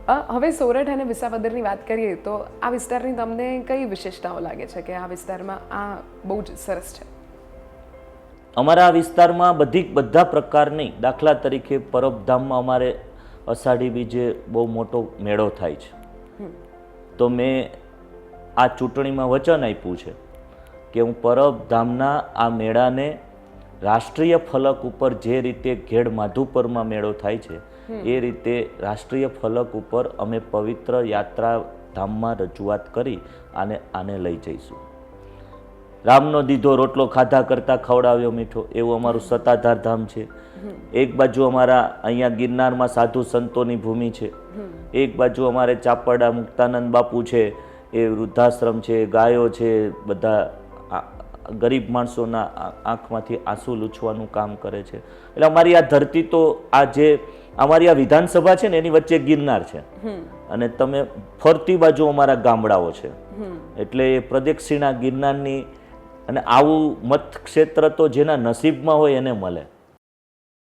હવે સોરઠ અને વિસાવદરની વાત કરીએ તો આ વિસ્તારની તમને કઈ વિશેષતાઓ લાગે છે કે આ વિસ્તારમાં આ બહુ જ સરસ છે? અમારા વિસ્તારમાં બધા પ્રકારની, દાખલા તરીકે પરબધામમાં અમારે અષાઢી બીજે બહુ મોટો મેળો થાય છે. તો મેં આ ચૂંટણીમાં વચન આપ્યું છે કે હું પરબધામના આ મેળાને રાષ્ટ્રીય ફલક ઉપર જે રીતે ઘેડ માધુપરમાં મેળો થાય છે એ રીતે રાષ્ટ્રીય ફલક ઉપર અમે પવિત્ર યાત્રા ધામમાં રજૂઆત કરી આને લઈ જઈશું. રામનો દીધો રોટલો ખાધા કરતા ખવડાવ્યો મીઠો, એવું અમારું સત્તાધાર ધામ છે. એક બાજુ અમારા અહીંયા ગિરનારમાં સાધુ સંતોની ભૂમિ છે, એક બાજુ અમારે ચાપરડા મુક્તાનંદ બાપુ છે, એ વૃદ્ધાશ્રમ છે, ગાયો છે, બધા ગરીબ માણસોના આંખમાંથી આંસુ લૂછવાનું કામ કરે છે. એટલે અમારી આ ધરતી તો અમારી આ વિધાનસભા છે ને એની વચ્ચે ગિરનાર છે અને તમે ફરતી બાજુ અમારા ગામડાઓ છે. એટલે એ પ્રદક્ષિણા ગિરનારની, અને આવું મત ક્ષેત્ર તો જેના નસીબમાં હોય એને મળે.